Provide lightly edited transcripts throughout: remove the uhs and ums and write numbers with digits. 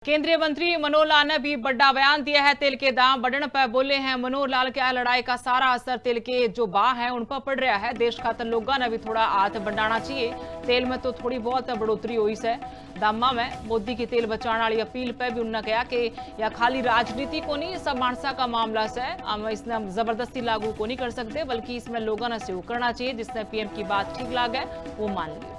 केंद्रीय मंत्री मनोहर लाल ने भी बड़ा बयान दिया है। तेल के दाम बढ़ने पर बोले हैं मनोहर लाल क्या लड़ाई का सारा असर तेल के जो भाव है उन पर पड़ रहा है। देश खातर लोगों ने भी थोड़ा हाथ बढ़ाना चाहिए। तेल में तो थोड़ी बहुत बढ़ोतरी हुई है दामा में। मोदी की तेल बचाने वाली अपील पर भी उन्होंने कहा कि यह खाली राजनीति को नहीं, सब मानसा का मामला है। हम इसने जबरदस्ती लागू को नहीं कर सकते, बल्कि इसमें लोगों ने सहयोग करना चाहिए। जिसने पीएम की बात ठीक लगे वो मान ली।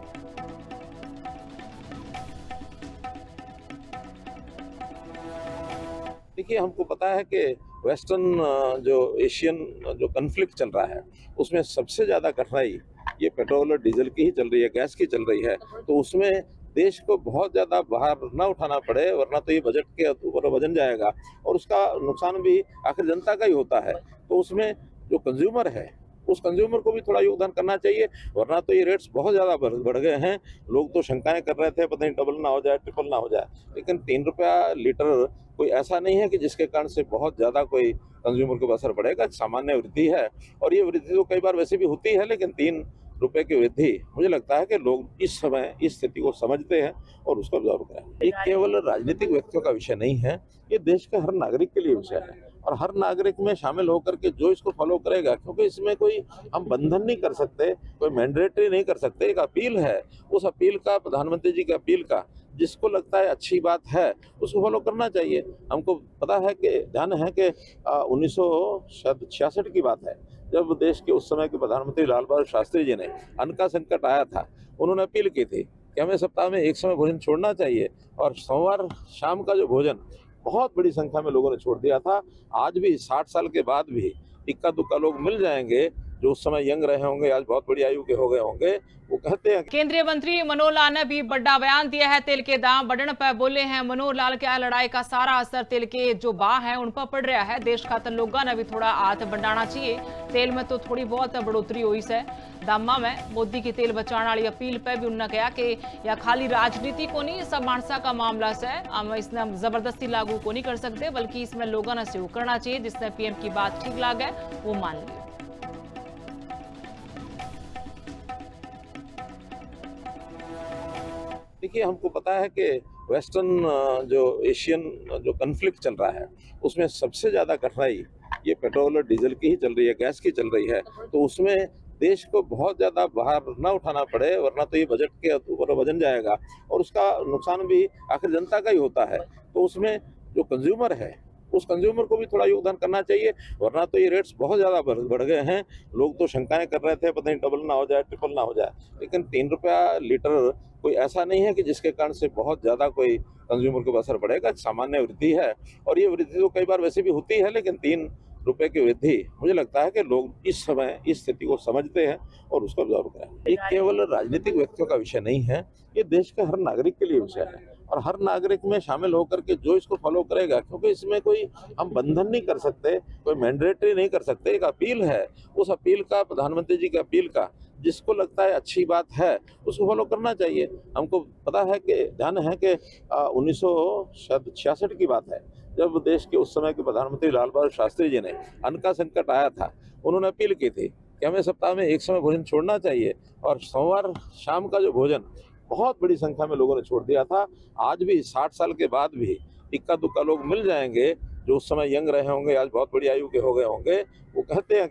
देखिए, हमको पता है कि वेस्टर्न जो एशियन जो कन्फ्लिक्ट चल रहा है, उसमें सबसे ज़्यादा कठिनाई ये पेट्रोल और डीजल की ही चल रही है, गैस की चल रही है। तो उसमें देश को बहुत ज़्यादा भार ना उठाना पड़े, वरना तो ये बजट के ऊपर वजन जाएगा और उसका नुकसान भी आखिर जनता का ही होता है। तो उसमें जो कंज्यूमर है, उस कंज्यूमर को भी थोड़ा योगदान करना चाहिए, वरना तो ये रेट्स बहुत ज़्यादा बढ़ गए हैं। लोग तो शंकाएं कर रहे थे पता नहीं डबल ना हो जाए, ट्रिपल ना हो जाए, लेकिन 3 रुपया लीटर कोई ऐसा नहीं है कि जिसके कारण से बहुत ज़्यादा कोई कंज्यूमर के ऊपर असर पड़ेगा। सामान्य वृद्धि है और ये वृद्धि तो कई बार वैसे भी होती है, लेकिन 3 रुपए की वृद्धि मुझे लगता है कि लोग इस समय इस स्थिति को समझते हैं और उसको ऑब्जर्व करें। ये केवल राजनीतिक व्यक्तियों का विषय नहीं है, ये देश के हर नागरिक के लिए विषय है और हर नागरिक में शामिल होकर के जो इसको फॉलो करेगा, क्योंकि इसमें कोई हम बंधन नहीं कर सकते, कोई मैंडेटरी नहीं कर सकते। एक अपील है, उस अपील का, प्रधानमंत्री जी की अपील का जिसको लगता है अच्छी बात है उसको फॉलो करना चाहिए। हमको पता है कि ध्यान है कि 1966 की बात है, जब देश के उस समय के प्रधानमंत्री लाल बहादुर शास्त्री जी ने अन्न का संकट आया था, उन्होंने अपील की थी कि हमें सप्ताह में एक समय भोजन छोड़ना चाहिए और सोमवार शाम का जो भोजन बहुत बड़ी संख्या में लोगों ने छोड़ दिया था। आज भी 60 साल के बाद भी इक्का दुक्का लोग मिल जाएंगे जो उस समय यंग रहे होंगे, आज बहुत बड़ी आयु के हो गए होंगे। वो कहते हैं। केंद्रीय मंत्री मनोहर लाल ने भी बड़ा बयान दिया है। तेल के दाम बढ़ने पर बोले हैं मनोहर लाल क्या लड़ाई का सारा असर तेल के जो भाव है उन पर पड़ रहा है। देश खातर लोगों ने भी थोड़ा हाथ बढ़ाना चाहिए। तेल में तो थोड़ी बहुत बढ़ोतरी हुई है दामा में। मोदी की तेल बचाने वाली अपील पर भी उन्होंने कहा कि यह खाली राजनीति को नहीं, सब मानसा का मामला है। हम इसने जबरदस्ती लागू को नहीं कर सकते, बल्कि इसमें लोगों ने सहयोग करना चाहिए। जिसने पीएम की बात ठीक लगे वो मान ली। देखिए, हमको पता है कि वेस्टर्न जो एशियन जो कन्फ्लिक्ट चल रहा है, उसमें सबसे ज़्यादा कठिनाई ये पेट्रोल और डीजल की ही चल रही है, गैस की चल रही है। तो उसमें देश को बहुत ज़्यादा भार ना उठाना पड़े, वरना तो ये बजट के ऊपर वजन जाएगा और उसका नुकसान भी आखिर जनता का ही होता है। तो उसमें जो कंज्यूमर है, उस कंज्यूमर को भी थोड़ा योगदान करना चाहिए, वरना तो ये रेट्स बहुत ज़्यादा बढ़ गए हैं। लोग तो शंकाएं कर रहे थे पता नहीं डबल ना हो जाए, ट्रिपल ना हो जाए, लेकिन 3 रुपया लीटर कोई ऐसा नहीं है कि जिसके कारण से बहुत ज़्यादा कोई कंज्यूमर के ऊपर असर पड़ेगा। सामान्य वृद्धि है और ये वृद्धि तो कई बार वैसे भी होती है, लेकिन 3 रुपए की वृद्धि मुझे लगता है कि लोग इस समय इस स्थिति को समझते हैं और उसको ऑब्जर्व करें। ये केवल राजनीतिक व्यक्तियों का विषय नहीं है, ये देश के हर नागरिक के लिए विषय है और हर नागरिक में शामिल होकर के जो इसको फॉलो करेगा, क्योंकि इसमें कोई हम बंधन नहीं कर सकते, कोई मैंडेटरी नहीं कर सकते। एक अपील है, उस अपील का, प्रधानमंत्री जी की अपील का जिसको लगता है अच्छी बात है उसको फॉलो करना चाहिए। हमको पता है कि ध्यान है कि 1966 की बात है, जब देश के उस समय के प्रधानमंत्री लाल बहादुर शास्त्री जी ने अन्न का संकट आया था, उन्होंने अपील की थी कि हमें सप्ताह में एक समय भोजन छोड़ना चाहिए और सोमवार शाम का जो भोजन बहुत बड़ी संख्या में लोगों ने छोड़ दिया था। आज भी 60 साल के बाद भी इक्का दुक्का लोग मिल जाएंगे जो उस समय यंग रहे होंगे, आज बहुत बड़ी आयु के हो गए होंगे। वो कहते हैं